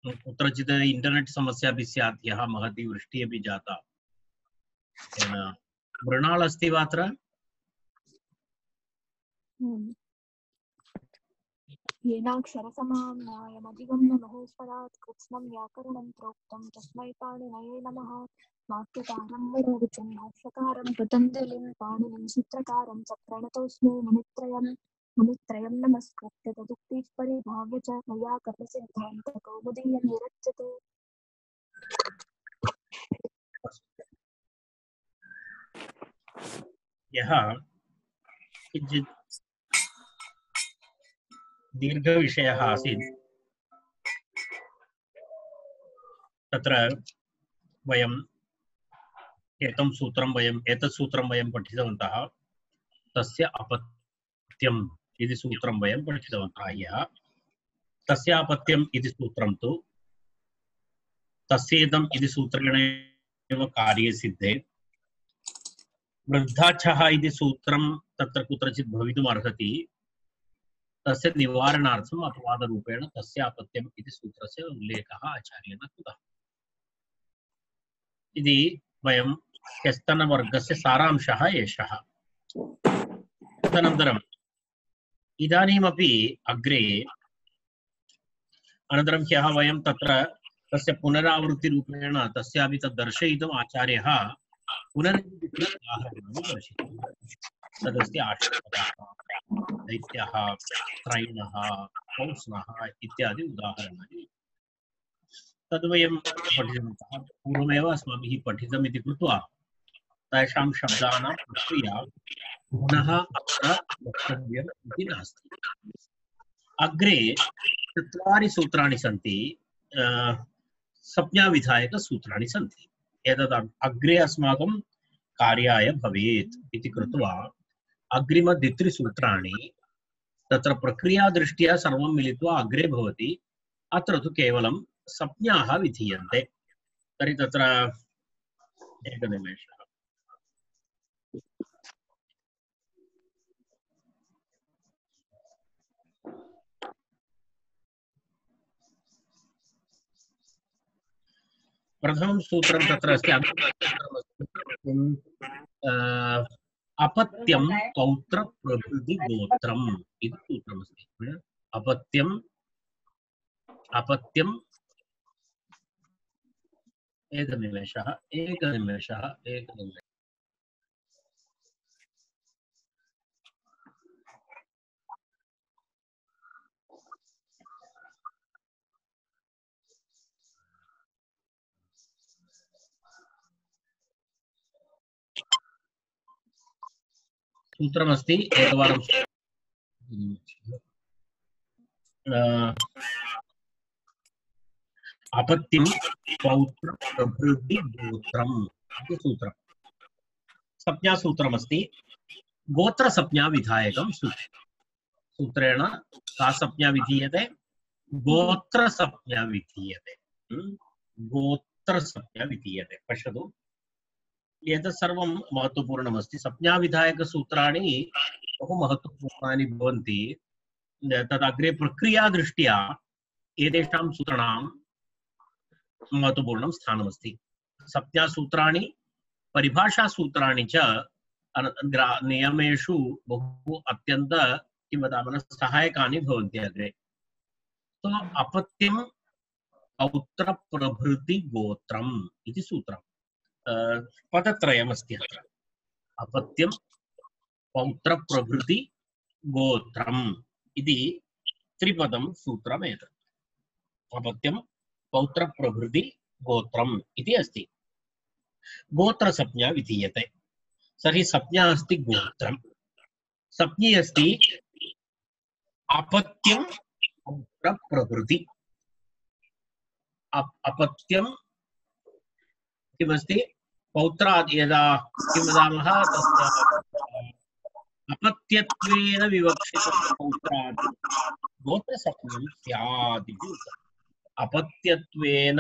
कुत्रचित् इंटरनेट समस्या अपि स्यात्, ह्यः महती वृष्टिः अपि जाता। मृणाल अस्ति वा अत्र? येनाक्षरसमाम्नायमधिगम्य महेश्वरात् कृत्स्नं व्याकरणं प्रोक्तं तस्मै पाणिनये नमः। वाक्यकारं वररुचिं भाष्यकारं पतञ्जलिं पाणिनिं सूत्रकारं च प्रणतोऽस्मि मुनित्रयं नमस्कृत्य तदुक्तिः परिभाव्य च वैयाकरणसिद्धान्तकौमुदीयं विरच्यते। यः किञ्चित् दीर्घविषयः आसीत्, तत्र वयम् एतत् सूत्रं वयं पठितवन्तः। तस्य अपत्यम् इति सूत्रं वयं पठितवन्तः ह्यः। तस्य अपत्यम् इति सूत्रं तु तस्येदम् इति सूत्रेण एव कार्यसिद्धे। वृद्धाच्छः इति सूत्रं तत्र कुत्रचित् भवितुम् अर्हति। तस्य निवारणार्थम् अपवादरूपेण तस्य अपत्यम् इति सूत्रस्य उल्लेखः आचार्येण कृतः। इति वयं ह्यस्तनवर्गस्य सारांशः एषः। तदनन्तरम् इदानीमपि अग्रे अनन्तरं ह्यः वयं तत्र तस्य पुनरावृत्तिरूपेण तस्यापि तद् दर्शयितुम् आचार्यः पुनरुदाहरणानि दर्शितवान्। तदस्ति आश्रमदाः, दैत्याः, त्रैणः, कौत्स्नः इत्यादि उदाहरणानि। तद् वयं पठितवन्तः। पूर्वमेव अस्माभिः पठितम् इति कृत्वा तेषां शब्दानां प्रक्रिया पुनः अत्र वक्तव्यम् इति नास्ति। अग्रे 4 सूत्राणि सन्ति, संज्ञाविधायकसूत्राणि सन्ति। एतद् अग्रे अस्माकं कार्याय भवेत् इति कृत्वा अग्रिमद्वित्रिसूत्राणि तत्र प्रक्रियादृष्ट्या सर्वं मिलित्वा अग्रे भवति। अत्र तु केवलं संज्ञाः विधीयन्ते। तर्हि तत्र एकनिमेषः। प्रथमं सूत्रं तत्र अस्ति अपत्यं पौत्र प्रभृति गोत्रम् इति सूत्रमस्ति। अपत्यम् एकनिमेषः सूत्रमस्ति। एकवारं अपत्यं पौत्र प्रभृति गोत्रम् इति सूत्रं संज्ञासूत्रमस्ति। गोत्रसंज्ञा विधायकं सूत्रेण का संज्ञा विधीयते? गोत्रसंज्ञा विधीयते। गोत्रसंज्ञा विधीयते। पश्यतु, एतत् सर्वं महत्त्वपूर्णमस्ति। संज्ञाविधायकसूत्राणि बहु महत्त्वपूर्णानि भवन्ति। तद् अग्रे प्रक्रियादृष्ट्या एतेषां सूत्राणां महत्त्वपूर्णं स्थानमस्ति। संज्ञासूत्राणि परिभाषासूत्राणि च नियमेषु बहु अत्यन्त किं वदामः सहायकानि भवन्ति अग्रे। तो अपत्यं पौत्र प्रभृति गोत्रम् इति सूत्रं पदत्रयमस्ति अत्र। अपत्यं पौत्र प्रभृति गोत्रम् इति त्रिपदं सूत्रमेतत्। अपत्यं पौत्र प्रभृति गोत्रम् इति अस्ति। गोत्रसंज्ञा विधीयते। तर्हि संज्ञा अस्ति गोत्रम्, संज्ञी अस्ति अपत्यं पौत्र प्रभृति। अपत्यं किमस्ति? पौत्रात् यदा किं वदामः तस्य अपत्यत्वेन विवक्षितं पौत्रात् गोत्रसंज्ञं स्यात् इति उक्तम्। अपत्यत्वेन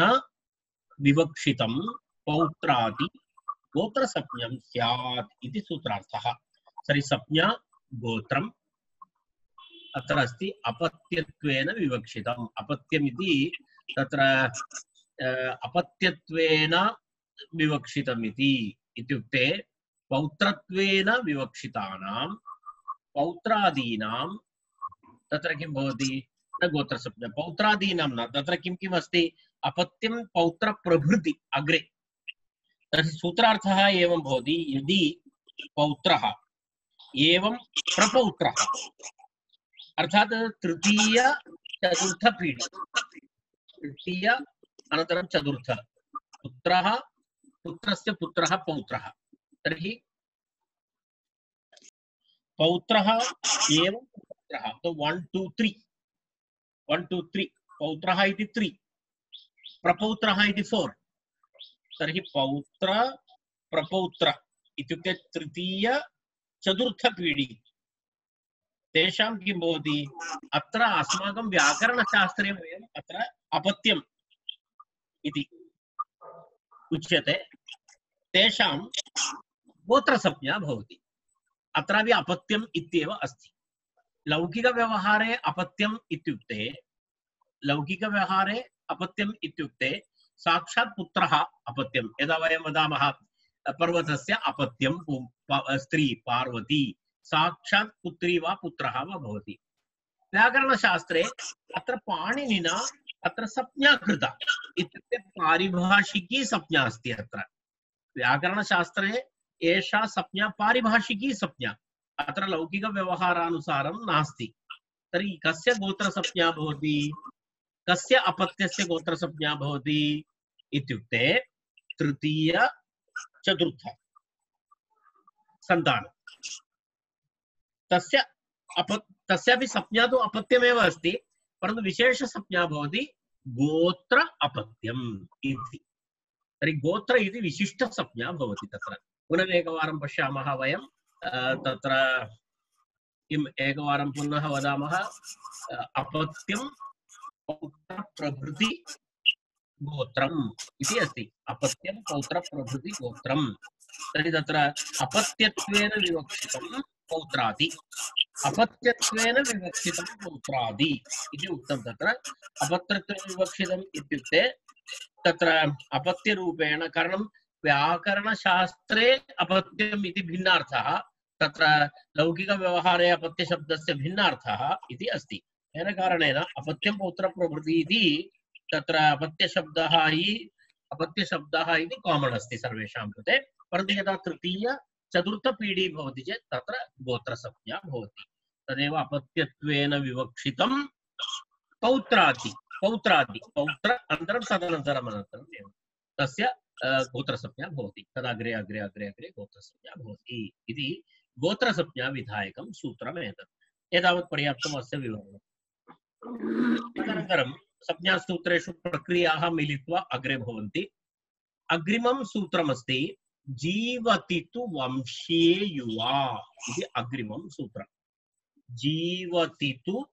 विवक्षितं पौत्रादि गोत्रसंज्ञं स्यात् इति सूत्रार्थः। तर्हि संज्ञा गोत्रम् अत्र अस्ति अपत्यत्वेन विवक्षितम्। अपत्यम् इति तत्र अपत्यत्वेन विवक्षितमिति इत्युक्ते पौत्रत्वेन विवक्षितानां पौत्रादीनां तत्र किं भवति न गोत्रसंज्ञा पौत्रादीनां न तत्र किं किम् अस्ति अपत्यं पौत्र प्रभृति अग्रे तर्हि सूत्रार्थः एवं भवति यदि पौत्रः एवं प्रपौत्रः अर्थात तृतीय चतुर्थ पीढ़ी तृतीय अनन्तरं चतुर्थ पुत्रः पुत्रस्य पुत्रः पौत्रः तर्हि पौत्रः एवं पुत्रः तो 1 2 3 1 2 3 पौत्रः इति 3 प्रपौत्रः इति 4 तर्हि पौत्र प्रपौत्र इत्युक्ते तृतीय चतुर्थ पीढ़ी तेषां किं भवति अत्र अस्माकं व्याकरणशास्त्रे वयम् अत्र अपत्यम् इति उच्यते तेषां गोत्रसंज्ञा भवति अत्रापि अपत्यम् इत्येव अस्ति लौकिकव्यवहारे अपत्यम् इत्युक्ते साक्षात् पुत्रः अपत्यं यदा वयं वदामः पर्वतस्य अपत्यं स्त्री पार्वती साक्षात् पुत्री वा पुत्रः वा भवति व्याकरणशास्त्रे अत्र पाणिनिना अत्र संज्ञा कृता इत्युक्ते पारिभाषिकी संज्ञा अस्ति अत्र व्याकरणशास्त्रे एषा संज्ञा पारिभाषिकी संज्ञा अत्र लौकिकव्यवहारानुसारं नास्ति तर्हि कस्य गोत्रसंज्ञा भवति कस्य अपत्यस्य गोत्रसंज्ञा भवति इत्युक्ते तृतीय चतुर्थ सन्तानं तस्यापि संज्ञा तु अपत्यमेव अस्ति परन्तु विशेषसंज्ञा भवति गोत्र अपत्यम् इति तर्हि गोत्र इति विशिष्टसंज्ञा भवति तत्र पुनरेकवारं पश्यामः वयं तत्र किम् एकवारं पुनः वदामः अपत्यं पौत्र प्रभृति गोत्रम् इति अस्ति अपत्यं पौत्र प्रभृति गोत्रम् तर्हि तत्र अपत्यत्वेन विवक्षितं पौत्रादि अपत्यत्वेन विवक्षितं पौत्रादि इति उक्तं तत्र अपत्यत्वेन विवक्षितम् इत्युक्ते तत्र अपत्यरूपेण कारणं व्याकरणशास्त्रे अपत्यम् इति भिन्नार्थः तत्र लौकिकव्यवहारे अपत्यशब्दस्य भिन्नार्थः इति अस्ति तेन कारणेन अपत्यं पौत्रप्रभृति इति तत्र अपत्यशब्दः इति कामन् अस्ति सर्वेषां कृते परन्तु यदा तृतीय चतुर्थपीढ़ी भवति चेत् तत्र गोत्रसंज्ञा भवति तदेव अपत्यत्वेन विवक्षितं पौत्र अनन्तरं तदनन्तरम् एव तस्य गोत्रसंज्ञा भवति तदग्रे अग्रे अग्रे अग्रे गोत्रसंज्ञा भवति इति गोत्रसंज्ञा विधायकं सूत्रम् एतत् एतावत् पर्याप्तम् अस्य विवरणम् तदनन्तरं संज्ञासूत्रेषु प्रक्रियाः मिलित्वा अग्रे भवन्ति अग्रिमं सूत्रमस्ति जीवति तु वंशे युवा इति अग्रिमं सूत्रम् जीवति तु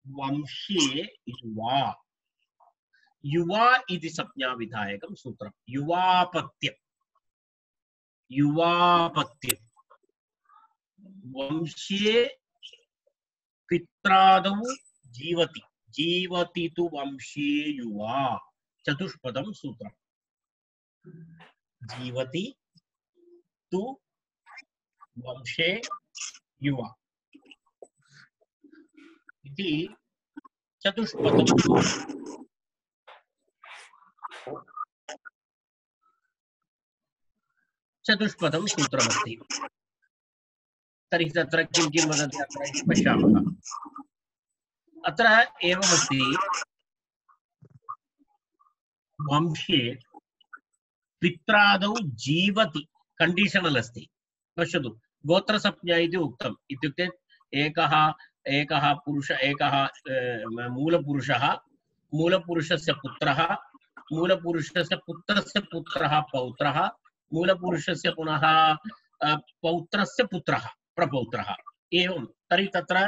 वंशे युवा युवा इति संज्ञा विधायकं सूत्रम् युवापत्यम् वंशे पित्रादौ जीवति तु वंशे युवा चतुष्पदं सूत्रम् जीवति तु वंशे युवा इति चतुष्पदं सूत्रमस्ति तर्हि तत्र किं किं वदति अत्र इति पश्यामः अत्र एवमस्ति वंशे पित्रादौ जीवति कंडीशनल अस्ति पश्यतु गोत्रसंज्ञा इति उक्तम् इत्युक्ते एकः मूलपुरुषस्य पुत्रः मूलपुरुषस्य पुत्रस्य पुत्रः पौत्रः मूलपुरुषस्य पुनः पौत्रस्य पुत्रः प्रपौत्रः एवं तर्हि तत्र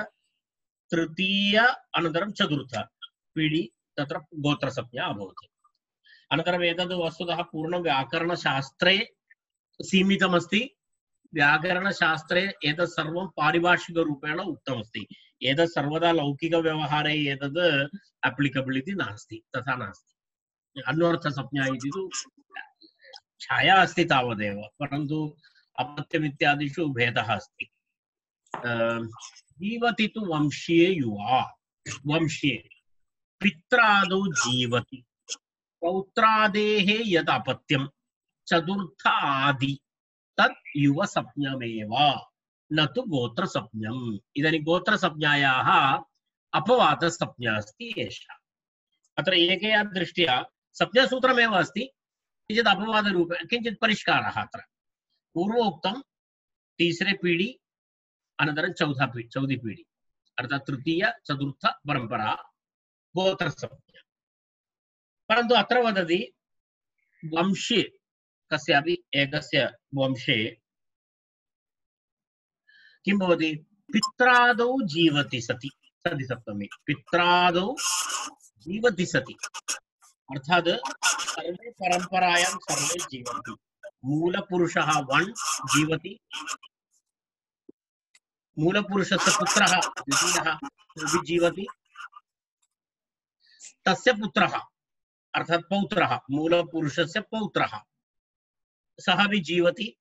तृतीय अनन्तरं चतुर्थ पीढ़ी तत्र गोत्रसंज्ञा अभवत् अनन्तरम् एतद् वस्तुतः पूर्णं व्याकरणशास्त्रे सीमितमस्ति व्याकरणशास्त्रे एतत् सर्वं पारिभाषिकरूपेण उक्तमस्ति। एतत् सर्वदा लौकिकव्यवहारे एतत् अप्लिकबल् इति नास्ति, तथा नास्ति। अन्वर्थसंज्ञा इति तु छाया अस्ति तावदेव, परन्तु अपत्यम् इत्यादिषु भेदः अस्ति। जीवति तु वंशीये युवा, वंशीये पित्रादौ जीवति, पौत्रादेः यत् अपत्यं चतुर्थ आदि तत् युवसंज्ञमेव न तु गोत्रसंज्ञम्। इदानीं गोत्रसंज्ञायाः अपवादसंज्ञा अस्ति एषा। अत्र एकया दृष्ट्या संज्ञासूत्रमेव अस्ति, किञ्चित् अपवादरूपे किञ्चित् परिष्कारः। अत्र पूर्वोक्तं तीसरे पीढ़ी अनन्तरं चौथी पीढ़ी अर्थात् तृतीय चतुर्थ परंपरा गोत्रसंज्ञा। परन्तु अत्र वदति वंशे कस्यापि एकस्य वंशे किं भवति? पित्रादौ जीवति सति, सति सप्तमी पित्रादौ जीवति सति अर्थात् सर्वे परंपरायां सर्वे जीवन्ति। मूलपुरुषः 1 जीवति, मूलपुरुषस्य पुत्रः द्वितीयः अपि जीवति, तस्य पुत्रः अर्थात् पौत्रः मूलपुरुषस्य पौत्रः सः अपि जीवति।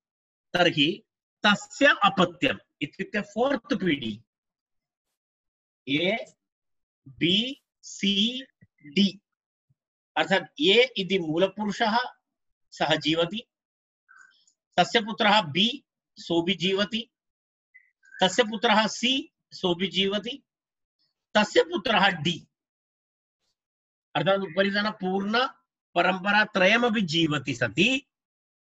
तर्हि तस्य अपत्यम् इत्युक्ते 4th पीढ़ी ए बी सी डी अर्थात् ए इति मूलपुरुषः सः जीवति, तस्य पुत्रः बी सोऽपि जीवति, तस्य पुत्रः सी सोऽपि जीवति, तस्य पुत्रः डी अर्थात् उपरितन पूर्ण परंपरा त्रयमपि जीवति सति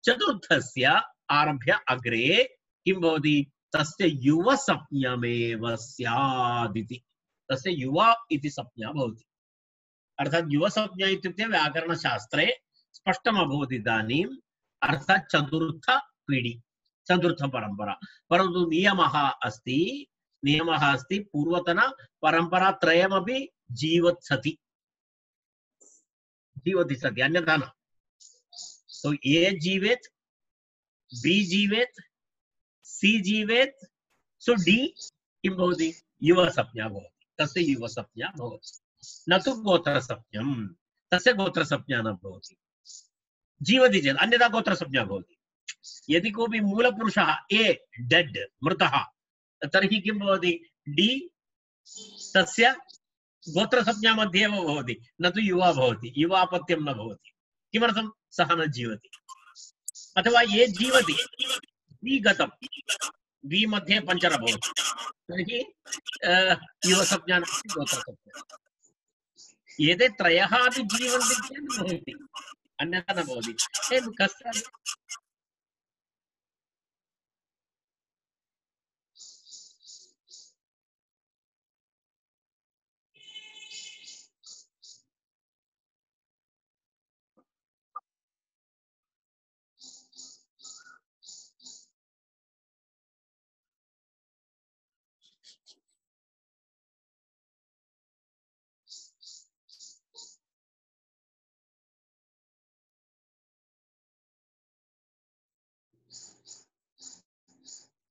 चतुर्थस्य आरभ्य अग्रे किं भवति? तस्य युवसंज्ञमेव स्यात् इति। तस्य युवा इति संज्ञा भवति। अर्थात् युवसंज्ञा इत्युक्ते व्याकरणशास्त्रे स्पष्टम् अभवत् इदानीम्, अर्थात् चतुर्थ पीढ़ी चतुर्थ परंपरा। परन्तु नियमः अस्ति पूर्वतन परंपरा त्रयमपि जीवति अन्यथा न। तो ए जीवेत्, बी जीवेत्, सी जीवेत्, सो डी किं भवति? युवसंज्ञा भवति, तस्य युवसंज्ञा भवति, न तु गोत्रसंज्ञम्। तस्य गोत्रसंज्ञा न भवति। जीवति चेत् अन्यथा गोत्रसंज्ञा भवति। यदि कोऽपि मूलपुरुषः ए डेड् मृतः तर्हि किं भवति? डी तस्य गोत्रसंज्ञा मध्ये एव भवति, न तु युवा भवति, युवापत्यं न भवति। किमर्थं? सः न जीवति। अथवा ये जीवति बी गतं, बी मध्ये पञ्चर भवति, तर्हि युवसंज्ञा नास्ति, गोत्रसंज्ञा। एते त्रयः अपि जीवन्ति चेत् भवति, अन्यथा न भवति।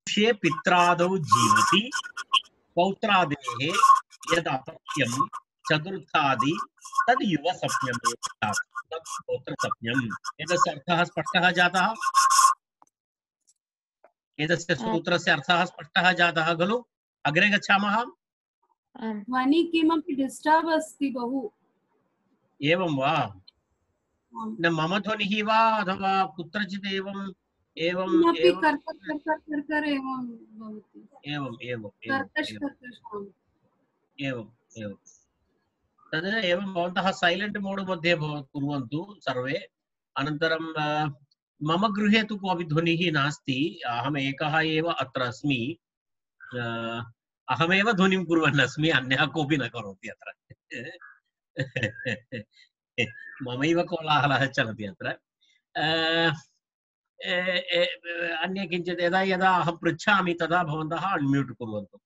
कस्य पित्रादौ जीवति, पौत्रादेः यद् अपत्यं चतुर्थादि तद् युवसंज्ञमेव स्यात्, तत् गोत्रसंज्ञम्। एतस्य अर्थः स्पष्टः जातः? एतस्य सूत्रस्य अर्थः स्पष्टः जातः खलु? अग्रे गच्छामः। ध्वनि किमपि डिस्टर्ब अस्ति बहु। एवं वा? न मम ध्वनिः वा अथवा कुत्रचित् एवं एवं तद् एवं भवन्तः सैलेंट मोड मध्ये कुर्वन्तु सर्वे। अनन्तरं मम गृहे तु कोऽपि ध्वनिः नास्ति, अहम् एकः एव अत्र अस्मि। अहमेव ध्वनिं कुर्वन् अस्मि, अन्यः कोऽपि न करोति अत्र। ममैव कोलाहलः चलति अत्र। अन्य किञ्चित् यदा यदा अहं पृच्छामि तदा भवन्तः अन्म्यूट् कुर्वन्तु।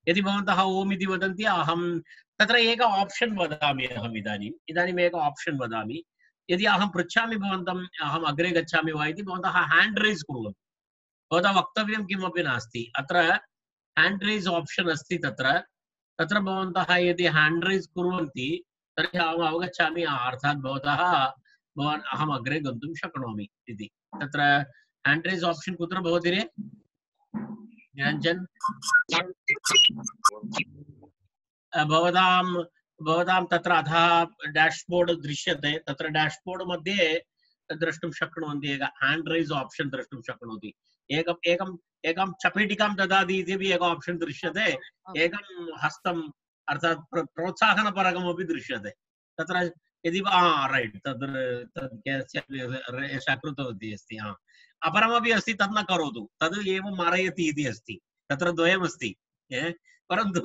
यदि भवन्तः ओम् इति वदन्ति अहं तत्र एक आप्शन् वदामि। अहम् इदानीम् एक आप्शन् वदामि। यदि अहं पृच्छामि भवन्तम् अहम् अग्रे गच्छामि वा इति, भवन्तः हैंड रेज कुर्वन्तु। भवता वक्तव्यं किमपि नास्ति अत्र हैंड रेज ऑप्शन अस्ति तत्र तत्र भवन्तः यदि हैंड रेज कुर्वन्ति तर्हि अहम् अवगच्छामि अर्थात् भवतः भवान् अहम् अग्रे गन्तुं शक्नोमि इति तत्र हैंड रेज ऑप्शन कुत्र भवति रे निरञ्जन भवतां तत्र अधः डैशबोर्ड दृश्यते तत्र डैशबोर्ड मध्ये द्रष्टुं शक्नुवन्ति एक हैंड रेज ऑप्शन द्रष्टुं शक्नोति एकं चपेटिकां ददाति इति एक ऑप्शन दृश्यते एकं हस्तम् अर्थात् प्रोत्साहनपरकमपि दृश्यते तत्र यदि राइट तद् एषा कृतवती अस्ति अपरमपि अस्ति तत् न करोतु तद् एवं मारयति इति अस्ति तत्र द्वयमस्ति परन्तु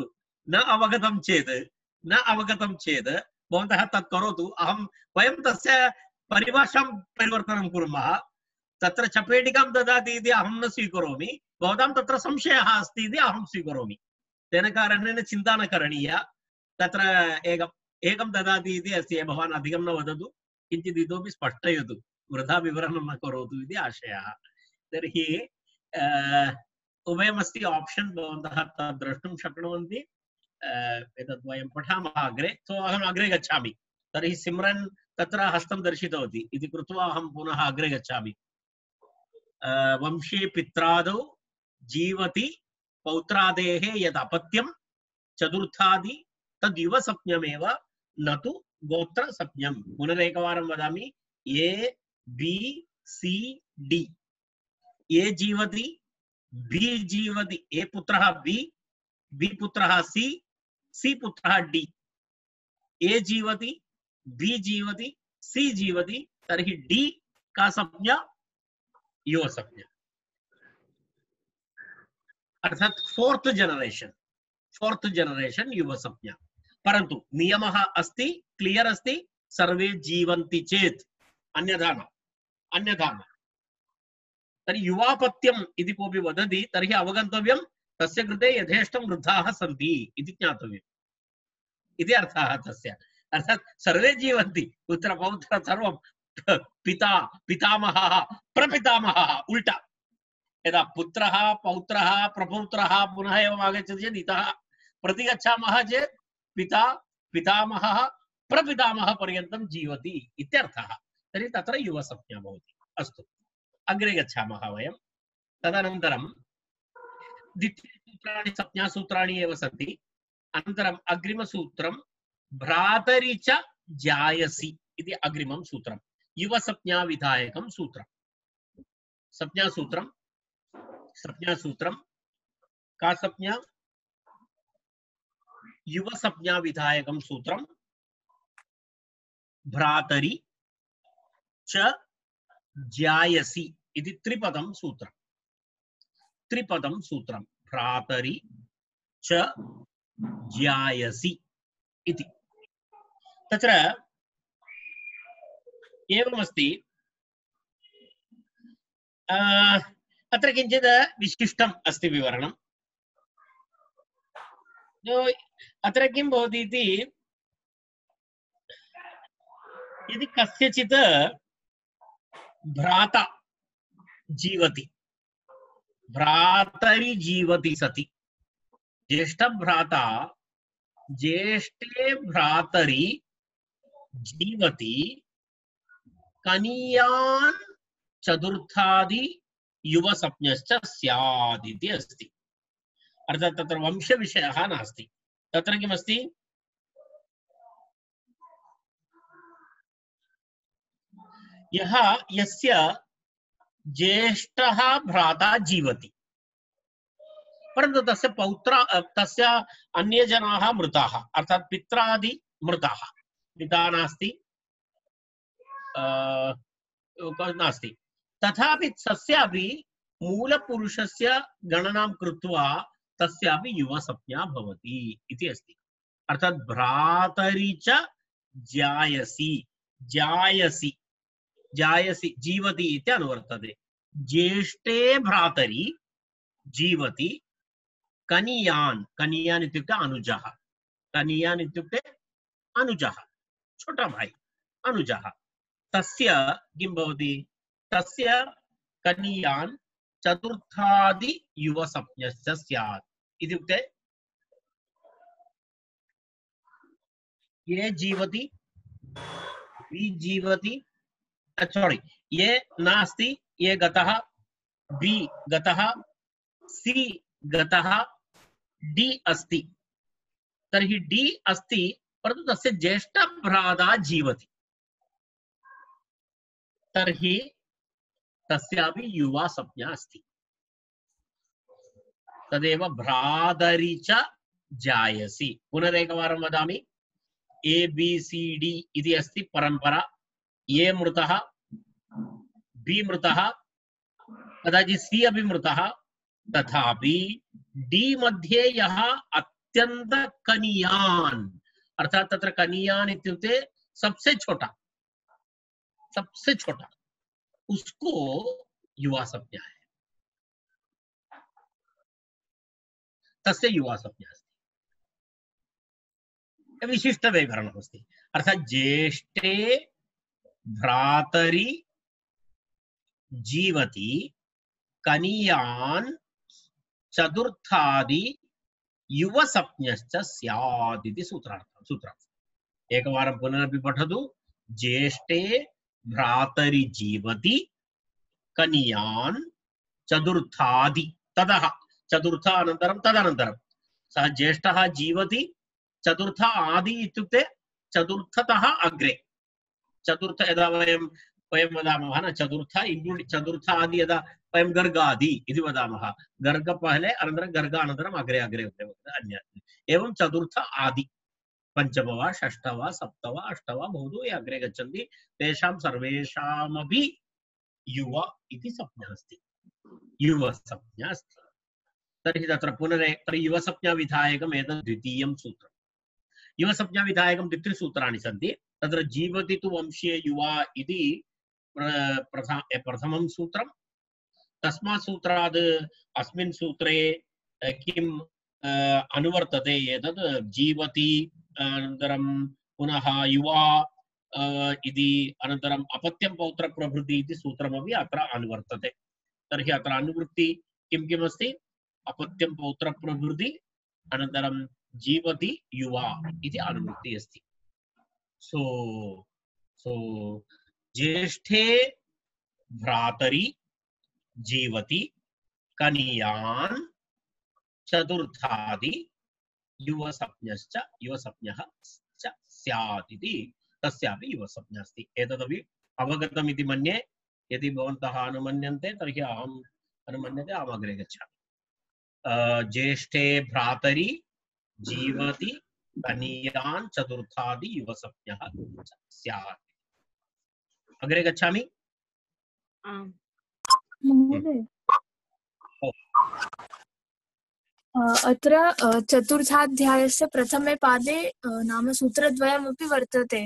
न अवगतं चेत् भवन्तः तत् करोतु वयं तस्य परिभाषां परिवर्तनं कुर्मः तत्र चपेटिकां ददाति इति अहं न स्वीकरोमि भवतां तत्र संशयः अस्ति इति अहं स्वीकरोमि तेन कारणेन चिन्ता न करणीया तत्र एकं ददाति इति अस्ति भवान् अधिकं न वदतु किञ्चित् इतोपि स्पष्टयतु वृथा विवरणं न करोतु इति आशयः तर्हि उभयमस्ति ऑप्शन भवन्तः तत् द्रष्टुं शक्नुवन्ति एतत् वयं पठामः अग्रे सो अहम् अग्रे गच्छामि तर्हि सिमरन् तत्र हस्तं दर्शितवती इति कृत्वा अहं पुनः अग्रे गच्छामि वंशे पित्रादौ जीवति पौत्रादेः यद् अपत्यं चतुर्थादि तद् युवसप्ञमेव न तु गोत्रसप्ञं पुनरेकवारं वदामि A B C D A जीवति बी जीवति ए पुत्रः बी पुत्रः सी पुत्रः डी ए जीवति बी जीवति सी जीवति तर्हि डी का संज्ञा युवसंज्ञा अर्थात फोर्थ जनरेशन युवसंज्ञा परंतु नियमः अस्ति क्लियर अस्ति सर्वे जीवन्ति चेत् अन्यथा न तर्हि युवापत्यम् इति कोऽपि वदति तर्हि अवगन्तव्यं तस्य कृते यथेष्टं वृद्धाः सन्ति इति ज्ञातव्यम् इति अर्थः तस्य अर्थात् सर्वे जीवन्ति पुत्र पौत्र सर्वं पिता पितामहः प्रपितामहः उल्टा यदा पुत्रः पौत्रः प्रपौत्रः पुनः एवम् आगच्छति चेत् इतः प्रति गच्छामः चेत् पिता पितामहः प्रपितामहः पर्यन्तं जीवति इत्यर्थः तर्हि तत्र युवसंज्ञा भवति अस्तु अग्रे गच्छामः वयं तदनन्तरं द्वितीयसूत्राणि संज्ञासूत्राणि एव सन्ति अनन्तरम् अग्रिमसूत्रं भ्रातरि च जायसि इति अग्रिमं सूत्रं युवसंज्ञाविधायकं सूत्रं संज्ञासूत्रं का संज्ञा युवसंज्ञाविधायकं सूत्रं भ्रातरि च जायसि इति त्रिपदं सूत्रं भ्रातरि च जायसि इति तत्र एवमस्ति अत्र किञ्चित् विशिष्टम् अस्ति विवरणम् अत्र किं भवति इति यदि कस्यचित् भ्राता जीवति भ्रातरि जीवति सति ज्येष्ठभ्राता ज्येष्ठे भ्रातरि जीवति कनीयान् चतुर्थादि युवसंज्ञश्च स्यात् इति अस्ति अर्थात् तत्र वंशविषयः नास्ति तत्र किमस्ति यस्य ज्येष्ठः भ्राता जीवति परन्तु तस्य पौत्र तस्य अन्ये जनाः मृताः अर्थात् पित्रादि मृताः पिता नास्ति नास्ति तथापि तस्यापि मूलपुरुषस्य गणनां कृत्वा तस्यापि युवसंज्ञा भवति इति अस्ति अर्थात् भ्रातरि च जायसि जायसि जायसि जीवति इति अनुवर्तते ज्येष्ठे भ्रातरि जीवति कनीयान् कनीयान् इत्युक्ते अनुजः कनीयान् इत्युक्ते अनुजः छोटा भाई अनुजः तस्य किं भवति तस्य कनीयान् चतुर्थादि युवसंज्ञश्च स्यात् इत्युक्ते ये जीवति बी जीवति सॉरी ये नास्ति ये गतः बी गतः सी गतः डी अस्ति तर्हि डी अस्ति परन्तु तस्य ज्येष्ठभ्राता जीवति तर्हि तस्यापि युवा संज्ञा अस्ति तदेव भ्रातरि च जायसि पुनरेकवारं वदामि ए बी सी डी इति अस्ति परंपरा ए मृतः बी मृतः कदाचित् सी अपि मृतः तथापि डी मध्ये यः अत्यंत कनियान् अर्थात तत्र कनियान् इत्युक्ते सबसे छोटा उसको युवा संज्ञा है तस्य युवा संज्ञा अस्ति विशिष्ट व्याकरणमस्ति अर्थात ज्येष्ठे भ्रातरि जीवति कनियान् चतुर्थादि युवसंज्ञश्च स्यात् इति सूत्रार्थम् एकवारं पुनरपि पठतु ज्येष्ठे भ्रातरि जीवति कनियान् चतुर्थादि ततः चतुर्थ अनन्तरं तदनन्तरं सः ज्येष्ठः जीवति चतुर्थ आदि इत्युक्ते चतुर्थतः अग्रे चतुर्थ यदा वयं वदामः न चतुर्थ इन्क्लूडिंग चतुर्थ आदि यदा वयं गर्गादि इति वदामः गर्ग पहले अनन्तरं गर्ग अनन्तरं अग्रे अग्रे अन्य एवं चतुर्थ आदि पंचम वा षष्ठ वा सप्त वा अष्ट वा भवतु ये अग्रे गच्छन्ति तेषां सर्वेषामपि युवा इति संज्ञा अस्ति युव संज्ञा अस्ति तर्हि तत्र तर्हि युवसंज्ञा विधायकम् एतत् द्वितीयं सूत्रम् युवसंज्ञा विधायकं द्वित्रिसूत्राणि सन्ति तत्र जीवति तु वंशीय युवा इति प्रथमं सूत्रं तस्मात् सूत्रात् अस्मिन् सूत्रे किम् अनुवर्तते एतत् जीवति अनन्तरं पुनः युवा इति अनन्तरम् अपत्यं पौत्र प्रभृति इति सूत्रमपि अत्र अनुवर्तते तर्हि अत्र अनुवृत्ति किं किम् अस्ति अपत्यं पौत्र प्रभृति अनन्तरं जीवति युवा इति अनुवृत्ति अस्ति सो ज्येष्ठे भ्रातरि जीवति कनियान् चतुर्थादि युवसंज्ञः च स्यात् इति तस्यापि युवसंज्ञा अस्ति एतदपि अवगतम् इति मन्ये यदि भवन्तः अनुमन्यन्ते तर्हि अहम् अनुमन्यते अहम् अग्रे गच्छामि ज्येष्ठे भ्रातरि जीवति कनियान् चतुर्थादि युवसंज्ञः च स्यात् अग्रे गच्छामि महोदय अत्र चतुर्थाध्यायस्य प्रथमे पादे नाम सूत्रद्वयमपि वर्तते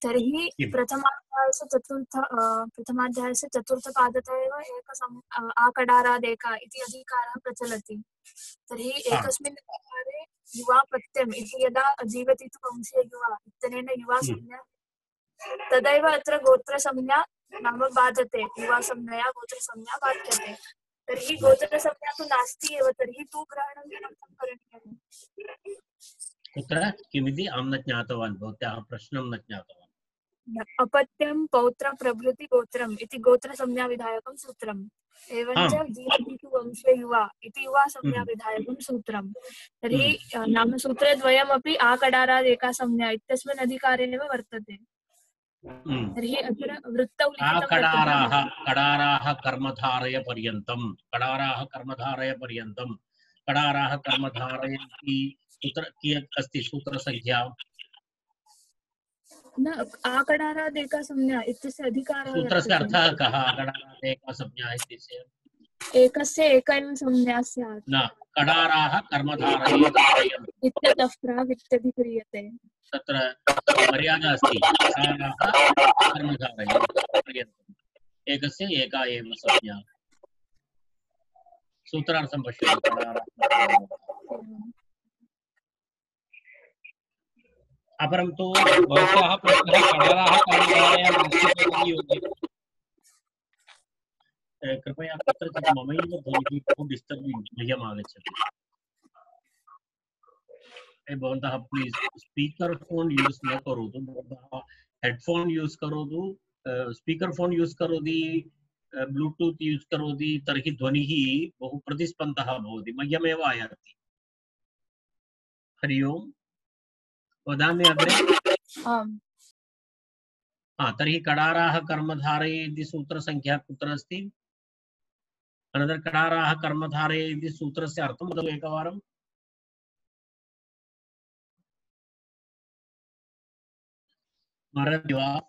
तर्हि प्रथमाध्यायस्य चतुर्थपादतः एव आकडारादेक इति अधिकारः प्रचलति तर्हि एकस्मिन् अधिकारे युवा प्रत्ययम् इति यदा जीवति तु वंशीय युवा इत्यनेन युवा संज्ञा तदैव अत्र गोत्रसंज्ञा नाम बाधते युवा संज्ञया गोत्रसंज्ञा बाध्यते तर्हि गोत्रसंज्ञा तु नास्ति एव तर्हि तु ग्रहणं किमर्थं करणीयम् कुत्र किमिति अहं न ज्ञातवान् भवत्याः प्रश्नं न ज्ञातवान् अपत्यं पौत्र प्रभृति गोत्रम् इति गोत्रसंज्ञा विधायकं सूत्रम् एवञ्च जीवति तु वंशे युवा इति युवा संज्ञा विधायकं सूत्रम् तर्हि नाम सूत्रे द्वयमपि आकडाराद् एका संज्ञा इत्यस्मिन् अधिकारे एव वर्तते तर्हि अत्र वृत्तौ कडाराः कर्मधारय पर्यन्तं कडाराः कर्मधारयन्ति सूत्र कियत् अस्ति सूत्रसंख्या न आकडाराद् एका संज्ञा इत्यस्य अधिकारः सूत्रस्य अर्थः कः आकडाराद् एका संज्ञा इत्यस्य एकस्य एक एव संज्ञा स्यात् न कडाराः कर्मधारय इत्यतः प्राक् इत्यधिक्रियते तत्र मर्यादा अस्ति कडाराः कर्मधारय पर्यन्तम् एकस्य एका एव संज्ञा सूत्रार्थं पश्यतु कडाराः अपरं तु भवत्याः प्रश्नः कडाराः कर्मधारय कृपया कुत्रचित् ममैव ध्वनिः बहु डिस्टर्बिङ्ग् मह्यम् आगच्छति। भवन्तः प्लीज स्पीकर फोन यूज न करोतु, भवन्तः हेडफोन यूज करोतु, स्पीकर फोन यूज करोति, ब्लूटूथ यूज करोति तर्हि ध्वनिः बहु प्रतिस्पन्दः भवति, मह्यमेव आयाति। हरि ओम्, वदामि अग्रे। आम्। तर्हि कडाराः कर्मधारये इति सूत्रसङ्ख्या कुत्र अस्ति? अनन्तरं कडाराः कर्मधारये इति सूत्रस्य अर्थं वदतु एकवारम्। स्मरति वा?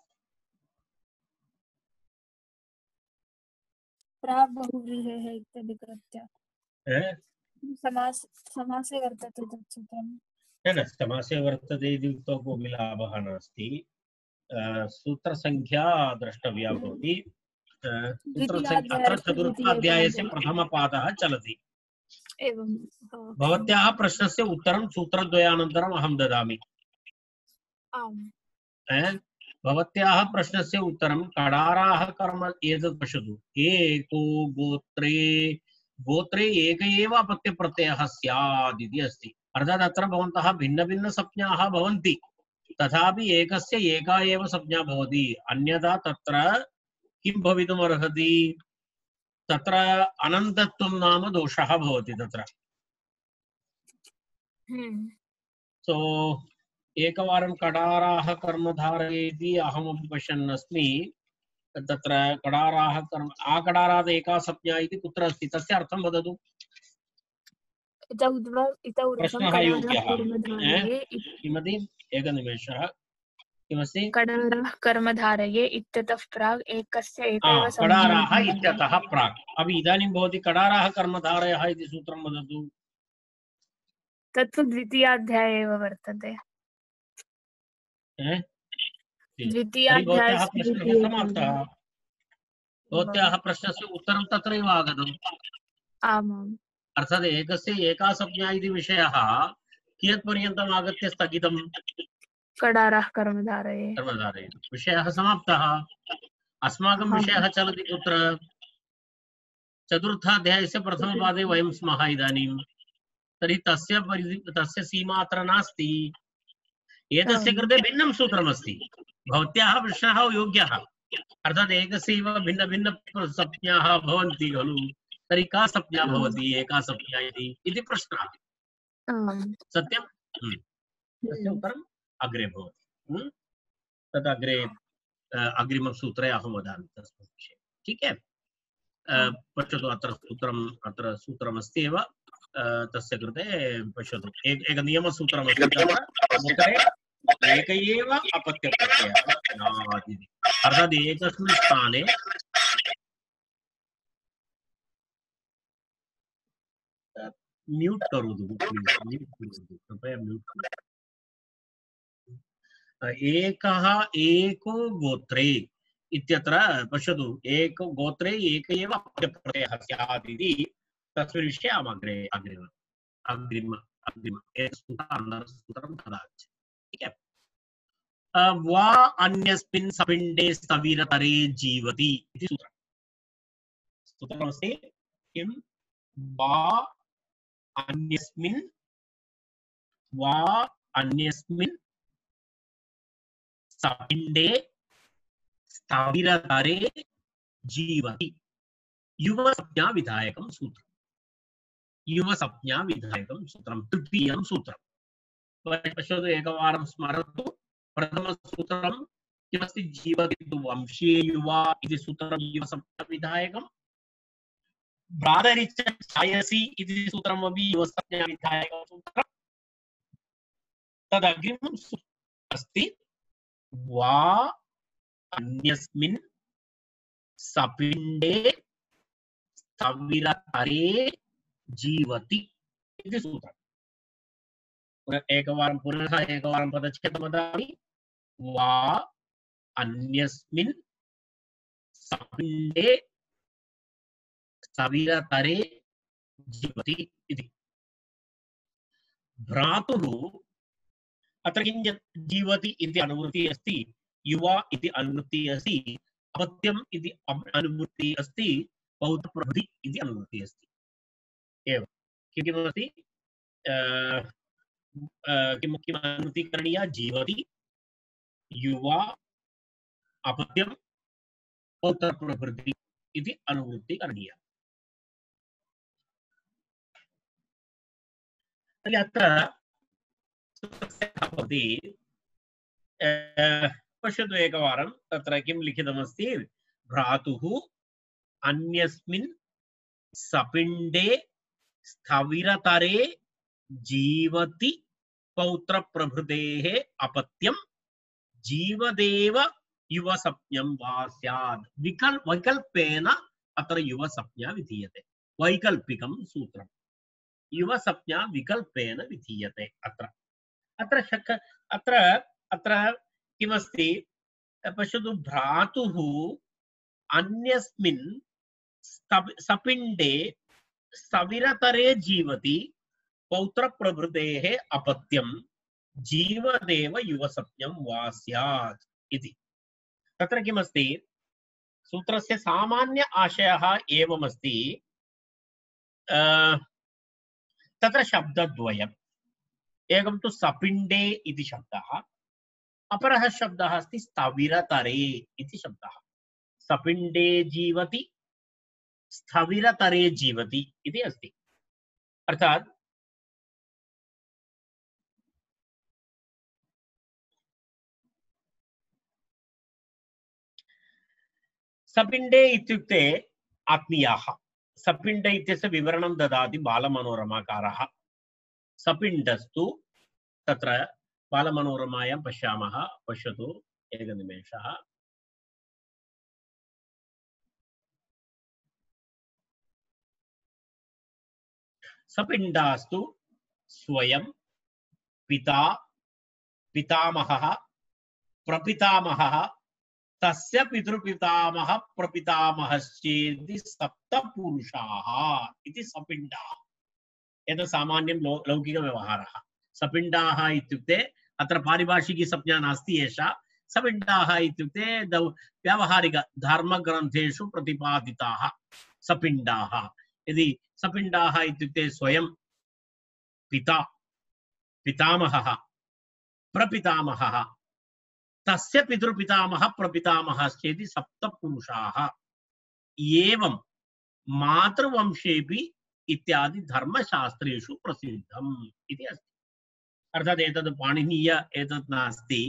प्राक् बहुव्रीहेः इत्यादि कृत्य समासे वर्तते तत् सूत्रं। न समासे वर्तते इति उक्तौ कोऽपि लाभः नास्ति। सूत्रसङ्ख्या द्रष्टव्या भवति। अत्र चतुर्थाध्यायस्य प्रथमपादः चलति। एवं भवत्याः प्रश्नस्य उत्तरं सूत्रद्वयानन्तरम् अहं ददामि। आम्। भवत्याः प्रश्नस्य उत्तरं कडाराः कर्म एतत् पश्यतु। एको गोत्रे एक एव अपत्यप्रत्ययः स्यात् इति अस्ति। अर्थात् अत्र भवन्तः भिन्नभिन्नसंज्ञाः भवन्ति, तथापि एकस्य एका एव संज्ञा भवति। अन्यथा तत्र किं भवितुमर्हति? तत्र अनन्तत्वं नाम दोषः भवति तत्र। सो एकवारं कडाराः कर्मधारये इति अहमपि पश्यन् अस्मि। तत्र कडाराः कर्म आकडारात् एका संज्ञा इति कुत्र अस्ति? तस्य अर्थं वदतु। प्रश्नः योग्यः। किमपि एकनिमेषः। किमस्ति? कडाराः कर्मधारये इत्यतः प्राक् एकस्य एकैव कडाराः इत्यतः प्राक्। अभी इदानीं भवति कडाराः कर्मधारयः इति सूत्रं वदतु। तत्तु द्वितीयाध्याये एव वर्तते। भवत्याः प्रश्नः समाप्तः। भवत्याः प्रश्नस्य उत्तरं तत्रैव आगतम्। आमाम्। अर्थात् एकस्य एका संज्ञा इति विषयः कियत्पर्यन्तम् आगत्य स्थगितम्? कडाराः कर्मधारये। विषयः समाप्तः। अस्माकं विषयः चलति कुत्र? चतुर्थाध्यायस्य प्रथमपादे वयं स्मः इदानीं। तर्हि तस्य सीमा अत्र नास्ति। एतस्य कृते भिन्नं सूत्रमस्ति। भवत्याः प्रश्नः योग्यः। अर्थात् एकस्यैव भिन्नभिन्नसंज्ञाः भवन्ति खलु, तर्हि का संज्ञा भवति एका संज्ञा इति प्रश्नः। सत्यं? तस्य उत्तरम् अग्रे भवति। तद् अग्रे अग्रिमसूत्रे अहं वदामि तस्मिन् विषये। ठीक है? पश्यतु अत्र सूत्रमस्ति एव। तस्य कृते पश्यतु एक नियमसूत्रमस्ति। तत्र एक एव अपत्यप्रत्ययः स्यात् इति। अर्थात् एकस्मिन् स्थाने म्यूट् करोतु कृपया म्यूट् करोतु। एकः एको गोत्रे इत्यत्र पश्यतु, एको गोत्रे एक एव अपत्यप्रत्ययः स्यात् इति तस्मिन् विषये अहम् अग्रिम सूत्रं ददामि। ठीक है? वा अन्यस्मिन् सपिण्डे स्थविरतरे जीवति इति सूत्रमस्ति। किं? वा अन्यस्मिन् सपिण्डे स्थविरतरे जीवति। युवसंज्ञाविधायकं सूत्रं। युवसंज्ञाविधायकं सूत्रं तृतीयं सूत्रं। पश्यतु एकवारं स्मरतु। प्रथमसूत्रं किमस्ति? जीवति वंशीय युवा इति सूत्रं युवसंज्ञाविधायकं। भ्रातरि च छायसि इति सूत्रमपि युवसंज्ञाविधायकं सूत्रं। तदग्रिमं सूत्रम् अस्ति वा अन्यस्मिन् सपिण्डे स्थविरतरे जीवति इति सूत्रम्। एकवारं पुनः एकवारं पदच्छेदं वदामि। वा अन्यस्मिन् सपिण्डे स्थविरतरे जीवति इति। भ्रातुः अत्र किं जीवति इति अनुवृत्तिः अस्ति, युवा इति अनुवृत्तिः अस्ति, अपत्यम् इति अनुवृत्तिः अस्ति, पौत्रप्रभृति इति अनुवृत्तिः अस्ति। एवं किमस्ति किम् अनुवृत्तिः करणीया? जीवति, युवा, अपत्यं, पौत्रप्रभृति इति अनुवृत्तिः करणीया। तर्हि अत्र भवति पश्यतु एकवारं तत्र किं लिखितमस्ति? भ्रातुः अन्यस्मिन् सपिण्डे स्थविरतरे जीवति पौत्रप्रभृतेः अपत्यं जीवदेव युवसप्ञं वा स्यात्। वैकल्पेन अत्र युवसप्ञा विधीयते। वैकल्पिकं सूत्रं युवसप्ञा विकल्पेन विधीयते। अत्र किमस्ति? पश्यतु, भ्रातुः अन्यस्मिन् सपिण्डे स्थविरतरे जीवति पौत्रप्रभृतेः अपत्यं जीवदेव युवसप्ञं वा स्यात् इति। तत्र किमस्ति? सूत्रस्य सामान्य आशयः एवमस्ति। तत्र शब्दद्वयम्, एकं तु सपिण्डे इति शब्दः, अपरः शब्दः अस्ति स्थविरतरे इति शब्दः। सपिण्डे जीवति, स्थविरतरे जीवति इति अस्ति। अर्थात् सपिण्डे इत्युक्ते आत्मीयाः। सपिण्ड इत्यस्य विवरणं ददाति बालमनोरमाकारः। सपिण्डस्तु तत्र बालमनोरमायां पश्यामः। पश्यतु एकनिमेषः। सपिण्डास्तु स्वयं पिता, पितामहः, प्रपितामहः, तस्य पितृपितामहः, प्रपितामहश्चेति सप्तपुरुषाः इति सपिण्डाः। एतत् सामान्यं लौकिकव्यवहारः। सपिण्डाः इत्युक्ते अत्र पारिभाषिकी संज्ञा नास्ति एषा। सपिण्डाः इत्युक्ते व्यावहारिक धर्मग्रन्थेषु प्रतिपादिताः सपिण्डाः। यदि सपिण्डाः इत्युक्ते स्वयं पिता, पितामहः, प्रपितामहः, तस्य पितृपितामहः, प्रपितामहश्चेति सप्तपुरुषाः। एवं मातृवंशेऽपि इत्यादि धर्मशास्त्रेषु प्रसिद्धम् इति अस्ति। अर्थात् एतद् पाणिनीय एतत् नास्ति,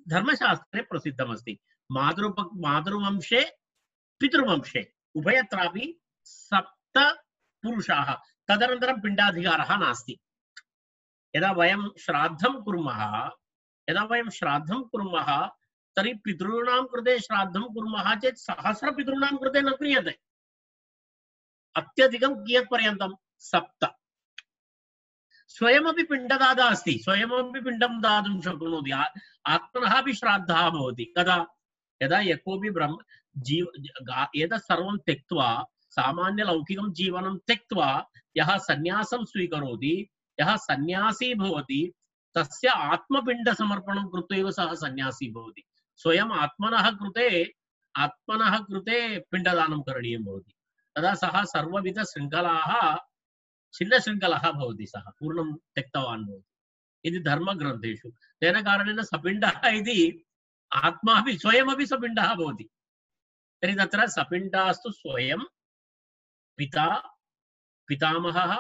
धर्मशास्त्रे प्रसिद्धमस्ति। मातृवंशे पितृवंशे उभयत्रापि सप्त पुरुषाः। तदनन्तरं पिण्डाधिकारः नास्ति। यदा वयं श्राद्धं कुर्मः तर्हि पितॄणां कृते श्राद्धं कुर्मः चेत् सहस्रपितॄणां कृते न क्रियते। अत्यधिकं कियत् पर्यन्तं? 7। स्वयमपि पिण्डदाता अस्ति, स्वयमपि पिण्डं दातुं शक्नोति। आत्मनः अपि श्राद्धः भवति। कदा? यदा यः कोऽपि एतत् सर्वं त्यक्त्वा, सामान्यलौकिकं जीवनं त्यक्त्वा यः सन्यासं स्वीकरोति, यः सन्यासी भवति, तस्य आत्मपिण्डसमर्पणं कृत्वा एव सः सन्यासी भवति। स्वयम् आत्मनः कृते पिण्डदानं करणीयं भवति। तदा सः सर्वविधशृङ्खलाः छिन्नशृङ्खलः भवति, सः पूर्णं त्यक्तवान् भवति इति धर्मग्रन्थेषु। तेन कारणेन सपिण्डः इति आत्मापि स्वयमपि सपिण्डः भवति। तर्हि तत्र सपिण्डास्तु स्वयं पिता, पितामहः,